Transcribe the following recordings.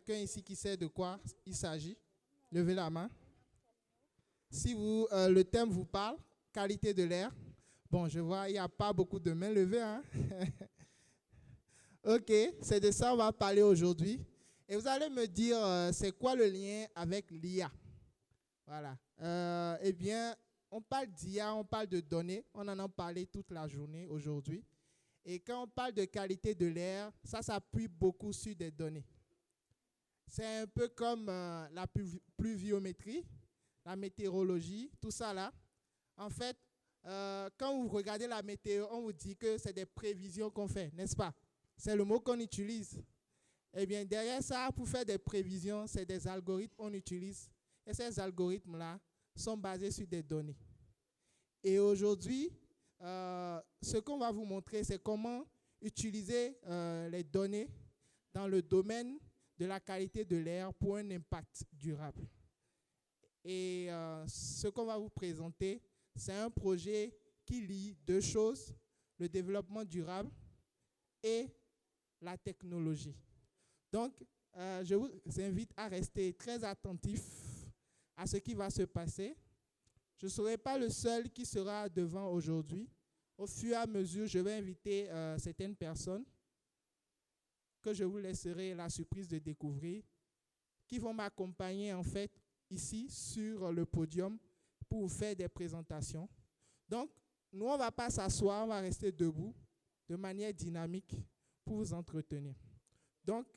quelqu'un ici qui sait de quoi il s'agit? Levez la main. Si le thème vous parle, qualité de l'air. Bon, je vois, il n'y a pas beaucoup de mains levées, hein? Ok, c'est de ça qu'on va parler aujourd'hui. Et vous allez me dire, c'est quoi le lien avec l'IA? Voilà. Eh bien, on parle d'IA, on parle de données. On en a parlé toute la journée aujourd'hui. Et quand on parle de qualité de l'air, ça s'appuie beaucoup sur des données. C'est un peu comme la pluviométrie, la météorologie, tout ça là. En fait, quand vous regardez la météo, on vous dit que c'est des prévisions qu'on fait, n'est-ce pas? C'est le mot qu'on utilise. Eh bien, derrière ça, pour faire des prévisions, c'est des algorithmes qu'on utilise. Et ces algorithmes-là sont basés sur des données. Et aujourd'hui, ce qu'on va vous montrer, c'est comment utiliser les données dans le domaine de la qualité de l'air pour un impact durable. Et ce qu'on va vous présenter, c'est un projet qui lie deux choses, le développement durable et la technologie. Donc, je vous invite à rester très attentifs à ce qui va se passer. Je ne serai pas le seul qui sera devant aujourd'hui. Au fur et à mesure, je vais inviter certaines personnes que je vous laisserai la surprise de découvrir, qui vont m'accompagner en fait ici sur le podium pour vous faire des présentations. Donc, nous, on ne va pas s'asseoir, on va rester debout de manière dynamique pour vous entretenir. Donc,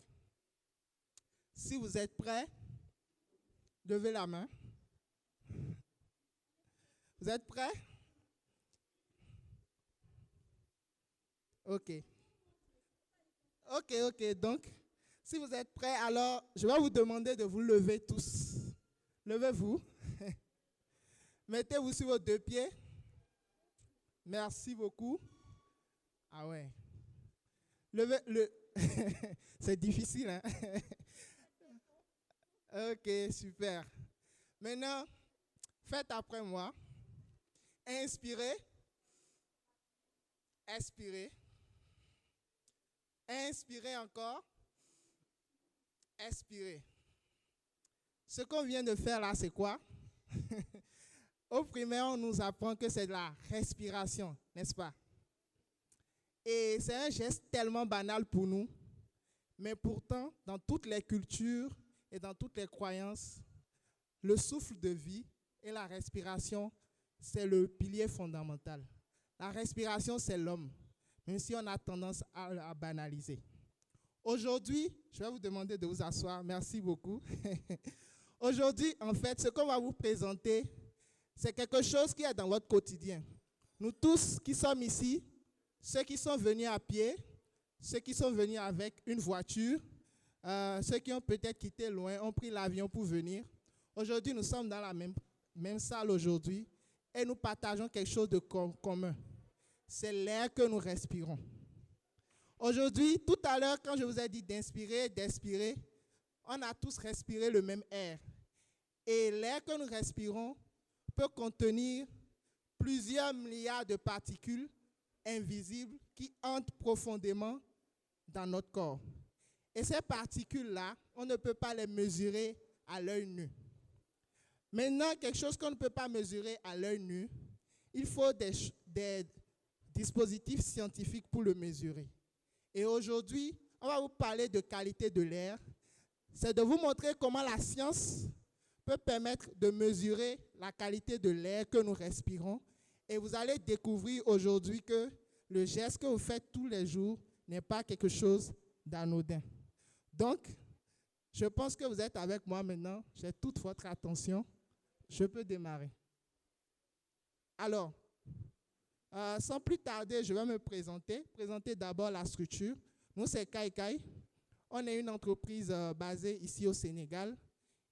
si vous êtes prêts, levez la main. Vous êtes prêts? Ok. Ok. Donc, si vous êtes prêts, alors je vais vous demander de vous lever tous. Levez-vous. Mettez-vous sur vos deux pieds. Merci beaucoup. Ah ouais. C'est difficile, hein? Ok, super. Maintenant, faites après moi. Inspirez. Expirez. Inspirez encore. Expirez. Ce qu'on vient de faire là, c'est quoi? Au primaire, on nous apprend que c'est de la respiration, n'est-ce pas? Et c'est un geste tellement banal pour nous, mais pourtant, dans toutes les cultures et dans toutes les croyances, le souffle de vie et la respiration, c'est le pilier fondamental. La respiration, c'est l'homme, même si on a tendance à la banaliser. Aujourd'hui, je vais vous demander de vous asseoir. Merci beaucoup. Aujourd'hui, en fait, ce qu'on va vous présenter, c'est quelque chose qui est dans votre quotidien. Nous tous qui sommes ici, ceux qui sont venus à pied, ceux qui sont venus avec une voiture, ceux qui ont peut-être quitté loin, ont pris l'avion pour venir. Aujourd'hui, nous sommes dans la même salle aujourd'hui et nous partageons quelque chose de commun. C'est l'air que nous respirons. Aujourd'hui, tout à l'heure, quand je vous ai dit d'inspirer, d'expirer, on a tous respiré le même air. Et l'air que nous respirons peut contenir plusieurs milliards de particules invisibles qui entrent profondément dans notre corps. Et ces particules-là, on ne peut pas les mesurer à l'œil nu. Maintenant, quelque chose qu'on ne peut pas mesurer à l'œil nu, il faut des dispositifs scientifiques pour le mesurer. Et aujourd'hui, on va vous parler de qualité de l'air. C'est de vous montrer comment la science peut permettre de mesurer la qualité de l'air que nous respirons. Et vous allez découvrir aujourd'hui que le geste que vous faites tous les jours n'est pas quelque chose d'anodin. Donc, je pense que vous êtes avec moi maintenant. J'ai toute votre attention. Je peux démarrer. Alors, sans plus tarder, je vais me présenter. Présenter d'abord la structure. Nous, c'est Kaikai. On est une entreprise basée ici au Sénégal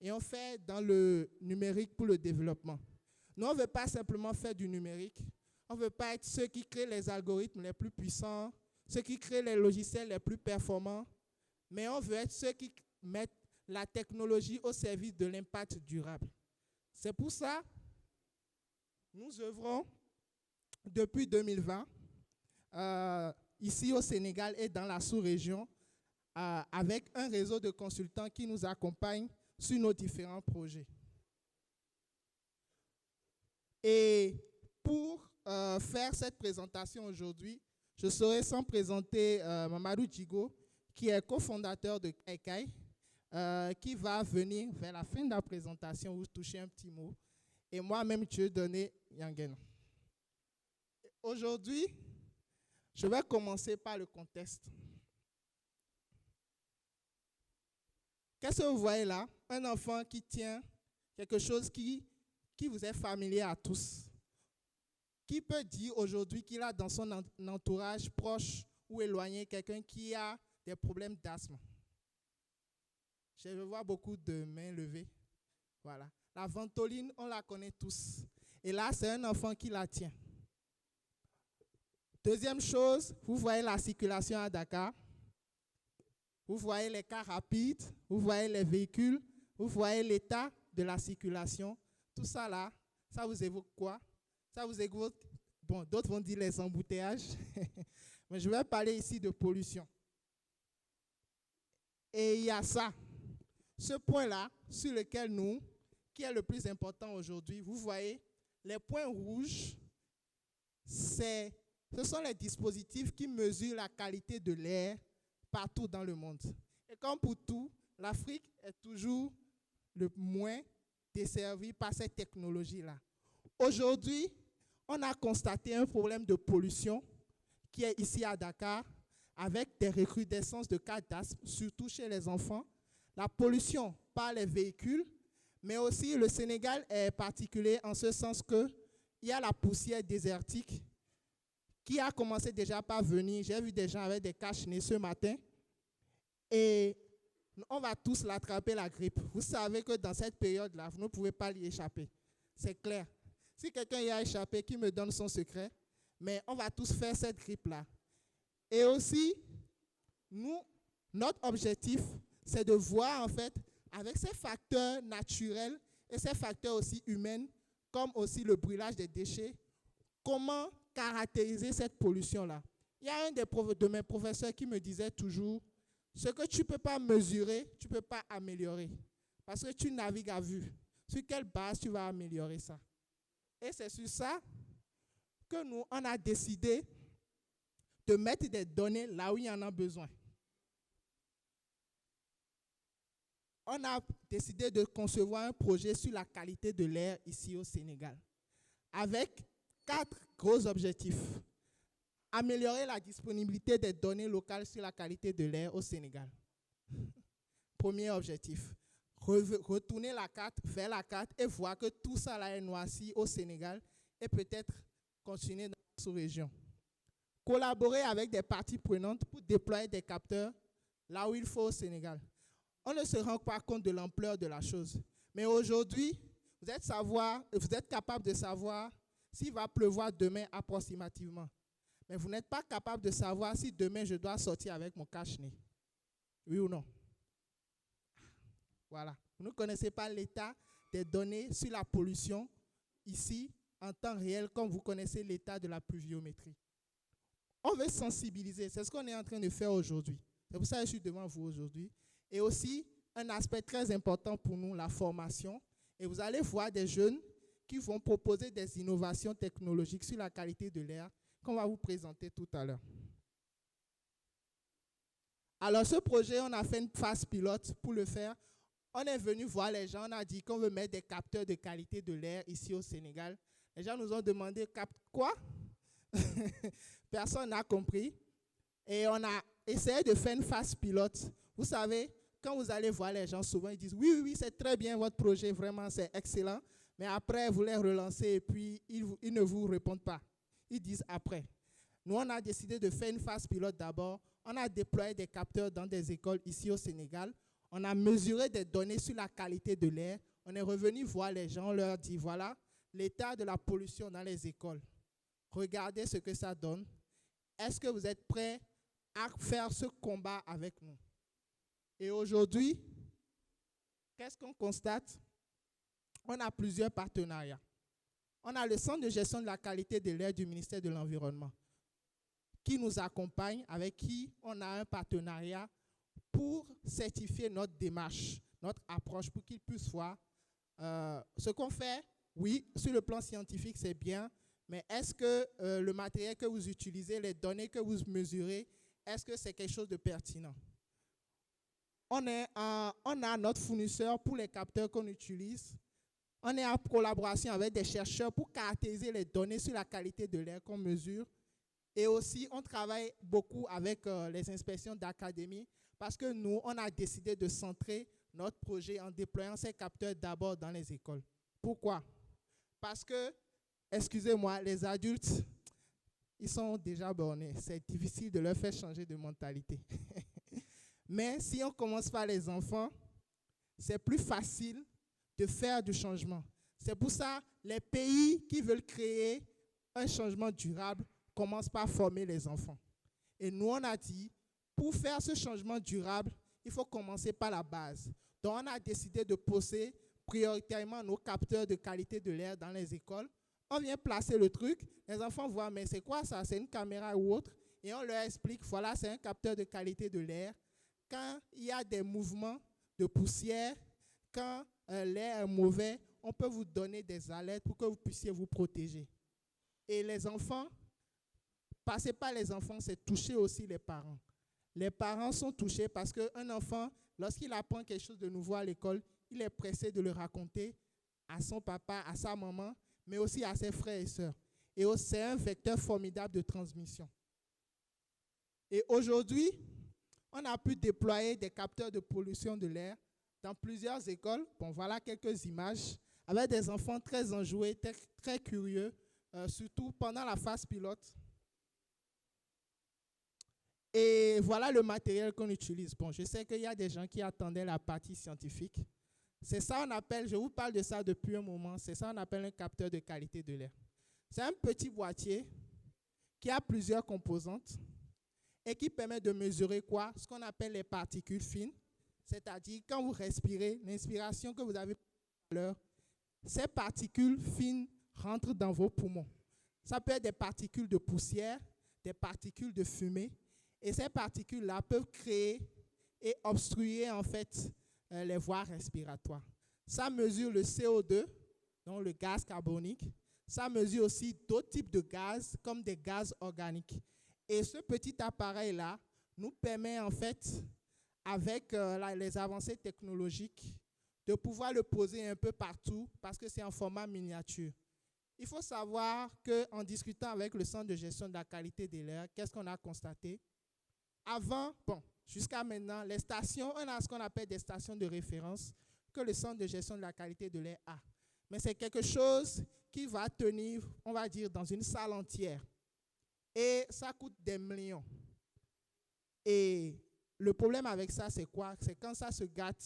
et on fait dans le numérique pour le développement. Nous, on ne veut pas simplement faire du numérique. On ne veut pas être ceux qui créent les algorithmes les plus puissants, ceux qui créent les logiciels les plus performants, mais on veut être ceux qui mettent la technologie au service de l'impact durable. C'est pour ça que nous œuvrons depuis 2020 ici au Sénégal et dans la sous-région avec un réseau de consultants qui nous accompagnent sur nos différents projets. Et pour faire cette présentation aujourd'hui, je serai sans présenter Mamadou Djigo, qui est cofondateur de Kaikai, qui va venir vers la fin de la présentation vous toucher un petit mot. Et moi-même, je vais donner Yangen. Aujourd'hui, je vais commencer par le contexte. Qu'est-ce que vous voyez là? Un enfant qui tient quelque chose qui vous est familier à tous. Qui peut dire aujourd'hui qu'il a dans son entourage proche ou éloigné quelqu'un qui a des problèmes d'asthme? Je vois beaucoup de mains levées. Voilà. La ventoline, on la connaît tous. Et là, c'est un enfant qui la tient. Deuxième chose, vous voyez la circulation à Dakar. Vous voyez les cars rapides, vous voyez les véhicules, vous voyez l'état de la circulation. Tout ça là, ça vous évoque quoi? Ça vous évoque, bon, d'autres vont dire les embouteillages, mais je vais parler ici de pollution. Et il y a ça, ce point-là, sur lequel nous, qui est le plus important aujourd'hui, vous voyez, les points rouges, ce sont les dispositifs qui mesurent la qualité de l'air partout dans le monde. Et comme pour tout, l'Afrique est toujours le moins desservie par cette technologie-là. Aujourd'hui, on a constaté un problème de pollution qui est ici à Dakar, avec des recrudescences de cas d'asthme, surtout chez les enfants. La pollution par les véhicules, mais aussi le Sénégal est particulier en ce sens qu'il y a la poussière désertique qui a commencé déjà par venir. J'ai vu des gens avec des cache-nez ce matin. Et on va tous l'attraper, la grippe. Vous savez que dans cette période-là, vous ne pouvez pas y échapper. C'est clair. Si quelqu'un y a échappé, qui me donne son secret, mais on va tous faire cette grippe-là. Et aussi, notre objectif, c'est de voir en fait, avec ces facteurs naturels et ces facteurs aussi humains, comme aussi le brûlage des déchets, comment caractériser cette pollution-là. Il y a un de mes professeurs qui me disait toujours, ce que tu ne peux pas mesurer, tu ne peux pas améliorer. Parce que tu navigues à vue. Sur quelle base tu vas améliorer ça? Et c'est sur ça que nous, on a décidé de mettre des données là où il y en a besoin. On a décidé de concevoir un projet sur la qualité de l'air ici au Sénégal, avec 4 gros objectifs. Améliorer la disponibilité des données locales sur la qualité de l'air au Sénégal. Premier objectif. Retourner la carte, faire la carte et voir que tout ça là est noirci au Sénégal et peut-être continuer dans la sous-région. Collaborer avec des parties prenantes pour déployer des capteurs là où il faut au Sénégal. On ne se rend pas compte de l'ampleur de la chose. Mais aujourd'hui, vous êtes capable de savoir s'il va pleuvoir demain approximativement. Mais vous n'êtes pas capable de savoir si demain je dois sortir avec mon cache-nez. Oui ou non? Voilà. Vous ne connaissez pas l'état des données sur la pollution ici en temps réel comme vous connaissez l'état de la pluviométrie. On veut sensibiliser. C'est ce qu'on est en train de faire aujourd'hui. C'est pour ça que je suis devant vous aujourd'hui. Et aussi, un aspect très important pour nous, la formation. Et vous allez voir des jeunes qui vont proposer des innovations technologiques sur la qualité de l'air qu'on va vous présenter tout à l'heure. Alors, ce projet, on a fait une phase pilote pour le faire. On est venu voir les gens, on a dit qu'on veut mettre des capteurs de qualité de l'air ici au Sénégal. Les gens nous ont demandé, quoi? Personne n'a compris. Et on a essayé de faire une phase pilote. Vous savez, quand vous allez voir les gens, souvent ils disent, oui, c'est très bien votre projet, vraiment c'est excellent. Mais après, vous les relancez et puis ils ne vous répondent pas. Ils disent après. Nous, on a décidé de faire une phase pilote d'abord. On a déployé des capteurs dans des écoles ici au Sénégal. On a mesuré des données sur la qualité de l'air. On est revenu voir les gens, on leur dit, voilà, l'état de la pollution dans les écoles. Regardez ce que ça donne. Est-ce que vous êtes prêts à faire ce combat avec nous? Et aujourd'hui, qu'est-ce qu'on constate? On a plusieurs partenariats. On a le Centre de gestion de la qualité de l'air du ministère de l'Environnement qui nous accompagne, avec qui on a un partenariat pour certifier notre démarche, notre approche, pour qu'ils puissent voir ce qu'on fait. Oui, sur le plan scientifique, c'est bien, mais est-ce que le matériel que vous utilisez, les données que vous mesurez, est-ce que c'est quelque chose de pertinent? On a notre fournisseur pour les capteurs qu'on utilise. On est en collaboration avec des chercheurs pour caractériser les données sur la qualité de l'air qu'on mesure. Et aussi, on travaille beaucoup avec les inspections d'académie parce que nous, on a décidé de centrer notre projet en déployant ces capteurs d'abord dans les écoles. Pourquoi? Parce que, excusez-moi, les adultes, ils sont déjà bornés. C'est difficile de leur faire changer de mentalité. Mais si on commence par les enfants, c'est plus facile de faire du changement. C'est pour ça que les pays qui veulent créer un changement durable commencent par former les enfants. Et nous, on a dit, pour faire ce changement durable, il faut commencer par la base. Donc, on a décidé de poser prioritairement nos capteurs de qualité de l'air dans les écoles. On vient placer le truc, les enfants voient, mais c'est quoi ça? C'est une caméra ou autre? Et on leur explique, voilà, c'est un capteur de qualité de l'air. Quand il y a des mouvements de poussière, quand l'air est mauvais, on peut vous donner des alertes pour que vous puissiez vous protéger. Et les enfants, passer par les enfants, c'est toucher aussi les parents. Les parents sont touchés parce qu'un enfant, lorsqu'il apprend quelque chose de nouveau à l'école, il est pressé de le raconter à son papa, à sa maman, mais aussi à ses frères et sœurs. Et c'est un vecteur formidable de transmission. Et aujourd'hui, on a pu déployer des capteurs de pollution de l'air dans plusieurs écoles. Bon, voilà quelques images avec des enfants très enjoués, très curieux, surtout pendant la phase pilote. Et voilà le matériel qu'on utilise. Bon, je sais qu'il y a des gens qui attendaient la partie scientifique. C'est ça qu'on appelle, je vous parle de ça depuis un moment, c'est ça qu'on appelle un capteur de qualité de l'air. C'est un petit boîtier qui a plusieurs composantes et qui permet de mesurer quoi? Ce qu'on appelle les particules fines, c'est-à-dire quand vous respirez, l'inspiration que vous avez tout à l'heure, ces particules fines rentrent dans vos poumons. Ça peut être des particules de poussière, des particules de fumée, et ces particules-là peuvent créer et obstruer en fait les voies respiratoires. Ça mesure le CO2, donc le gaz carbonique. Ça mesure aussi d'autres types de gaz, comme des gaz organiques. Et ce petit appareil-là nous permet en fait, avec les avancées technologiques, de pouvoir le poser un peu partout parce que c'est en format miniature. Il faut savoir qu'en discutant avec le Centre de gestion de la qualité de l'air, qu'est-ce qu'on a constaté? Avant, bon, jusqu'à maintenant, les stations, on a ce qu'on appelle des stations de référence que le Centre de gestion de la qualité de l'air a. Mais c'est quelque chose qui va tenir, on va dire, dans une salle entière. Et ça coûte des millions. Et le problème avec ça, c'est quoi? C'est quand ça se gâte,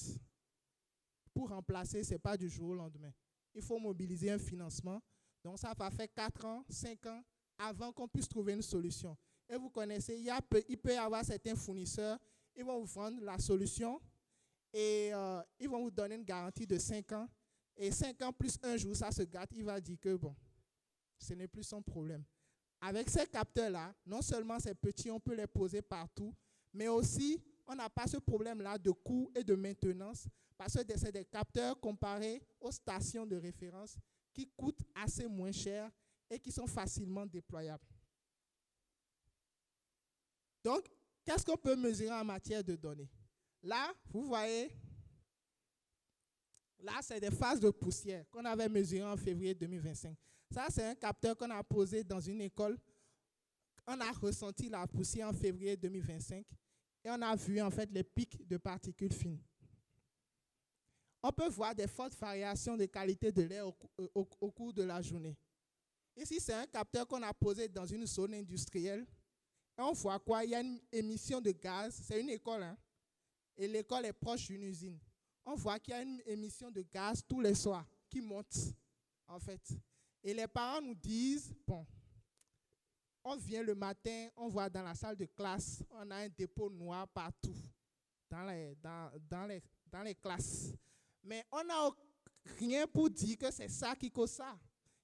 pour remplacer, ce n'est pas du jour au lendemain. Il faut mobiliser un financement. Donc ça va faire 4 ans, 5 ans avant qu'on puisse trouver une solution. Et vous connaissez, il peut y avoir certains fournisseurs, ils vont vous vendre la solution et ils vont vous donner une garantie de 5 ans. Et 5 ans plus un jour, ça se gâte, il va dire que bon, ce n'est plus son problème. Avec ces capteurs-là, non seulement c'est petit, on peut les poser partout, mais aussi on n'a pas ce problème-là de coût et de maintenance parce que c'est des capteurs comparés aux stations de référence qui coûtent assez moins cher et qui sont facilement déployables. Donc, qu'est-ce qu'on peut mesurer en matière de données? Là, vous voyez, là, c'est des phases de poussière qu'on avait mesurées en février 2025. Ça, c'est un capteur qu'on a posé dans une école. On a ressenti la poussière en février 2025 et on a vu en fait les pics de particules fines. On peut voir des fortes variations de qualité de l'air au cours de la journée. Ici, c'est un capteur qu'on a posé dans une zone industrielle. Et on voit quoi? Il y a une émission de gaz. C'est une école, hein? Et l'école est proche d'une usine. On voit qu'il y a une émission de gaz tous les soirs qui monte, en fait. Et les parents nous disent, bon, on vient le matin, on voit dans la salle de classe, on a un dépôt noir partout, dans les classes. Mais on n'a rien pour dire que c'est ça qui cause ça.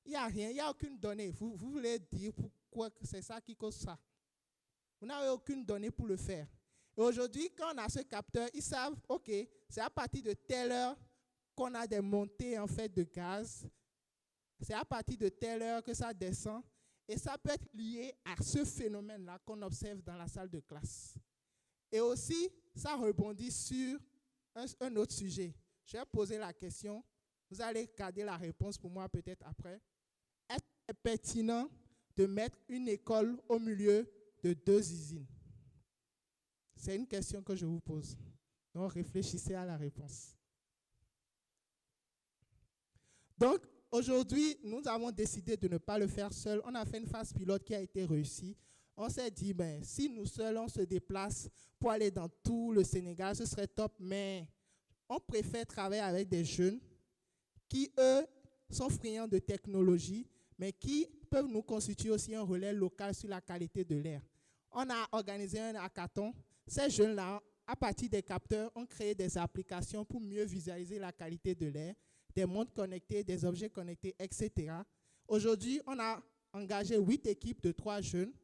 Il n'y a rien, il n'y a aucune donnée. Vous voulez dire pourquoi c'est ça qui cause ça? Vous n'avez aucune donnée pour le faire. Et aujourd'hui, quand on a ce capteur, ils savent, OK, c'est à partir de telle heure qu'on a des montées en fait de gaz. C'est à partir de telle heure que ça descend. Et ça peut être lié à ce phénomène-là qu'on observe dans la salle de classe. Et aussi, ça rebondit sur un autre sujet. Je vais poser la question. Vous allez garder la réponse pour moi peut-être après. Est-ce pertinent de mettre une école au milieu de 2 usines? C'est une question que je vous pose. Donc, réfléchissez à la réponse. Donc, aujourd'hui, nous avons décidé de ne pas le faire seul. On a fait une phase pilote qui a été réussie. On s'est dit, ben, si nous seuls, on se déplace pour aller dans tout le Sénégal, ce serait top, mais on préfère travailler avec des jeunes qui, eux, sont friands de technologie, mais qui peuvent nous constituer aussi un relais local sur la qualité de l'air. On a organisé un hackathon. Ces jeunes-là, à partir des capteurs, ont créé des applications pour mieux visualiser la qualité de l'air, des montres connectées, des objets connectés, etc. Aujourd'hui, on a engagé 8 équipes de 3 jeunes,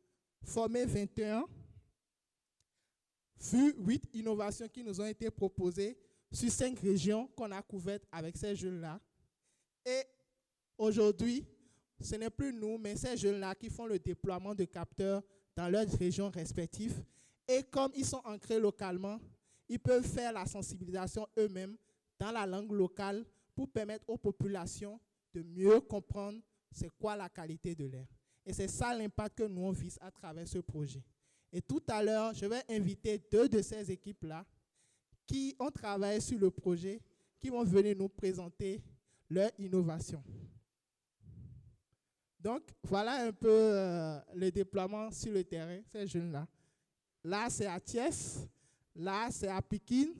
formé 21, vu 8 innovations qui nous ont été proposées sur 5 régions qu'on a couvertes avec ces jeunes-là. Et aujourd'hui, ce n'est plus nous, mais ces jeunes-là qui font le déploiement de capteurs dans leurs régions respectives. Et comme ils sont ancrés localement, ils peuvent faire la sensibilisation eux-mêmes dans la langue locale pour permettre aux populations de mieux comprendre c'est quoi la qualité de l'air. Et c'est ça l'impact que nous on vise à travers ce projet. Et tout à l'heure, je vais inviter 2 de ces équipes-là qui ont travaillé sur le projet, qui vont venir nous présenter leur innovation. Donc, voilà un peu le déploiement sur le terrain, ces jeunes-là. Là, c'est à Thiès, là, c'est à Pikine,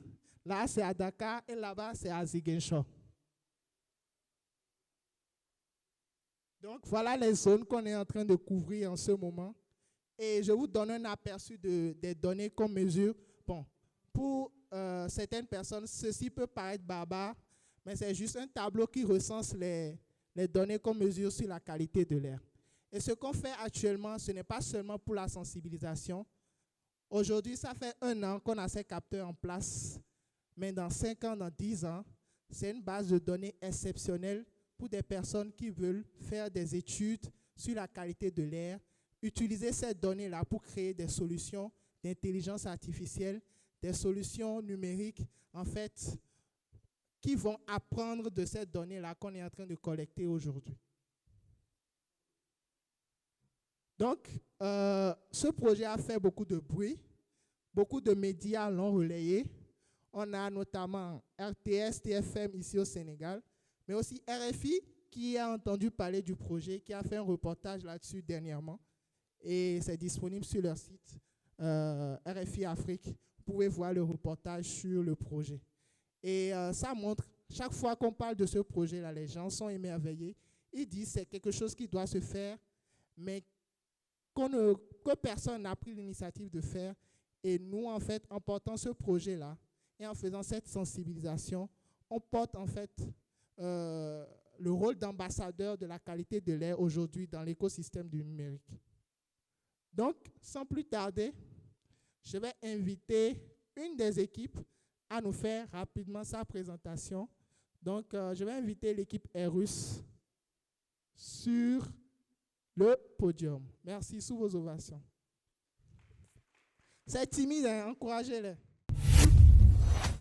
là, c'est à Dakar, et là-bas, c'est à Ziguinchor. Donc, voilà les zones qu'on est en train de couvrir en ce moment. Et je vous donne un aperçu des données qu'on mesure. Bon, pour certaines personnes, ceci peut paraître barbare, mais c'est juste un tableau qui recense les données qu'on mesure sur la qualité de l'air. Et ce qu'on fait actuellement, ce n'est pas seulement pour la sensibilisation. Aujourd'hui, ça fait 1 an qu'on a ces capteurs en place, mais dans 5 ans, dans 10 ans, c'est une base de données exceptionnelle pour des personnes qui veulent faire des études sur la qualité de l'air, utiliser ces données-là pour créer des solutions d'intelligence artificielle, des solutions numériques, en fait, qui vont apprendre de ces données-là qu'on est en train de collecter aujourd'hui. Donc, ce projet a fait beaucoup de bruit, beaucoup de médias l'ont relayé. On a notamment RTS, TFM ici au Sénégal, mais aussi RFI qui a entendu parler du projet, qui a fait un reportage là-dessus dernièrement. Et c'est disponible sur leur site RFI Afrique. Vous pouvez voir le reportage sur le projet. Et ça montre, chaque fois qu'on parle de ce projet-là, les gens sont émerveillés. Ils disent que c'est quelque chose qui doit se faire, mais que personne n'a pris l'initiative de faire. Et nous, en fait, en portant ce projet-là et en faisant cette sensibilisation, on porte en fait le rôle d'ambassadeur de la qualité de l'air aujourd'hui dans l'écosystème du numérique. Donc, sans plus tarder, je vais inviter une des équipes à nous faire rapidement sa présentation. Donc, je vais inviter l'équipe Airus sur le podium. Merci, sous vos ovations. C'est timide, hein? Encouragez-les.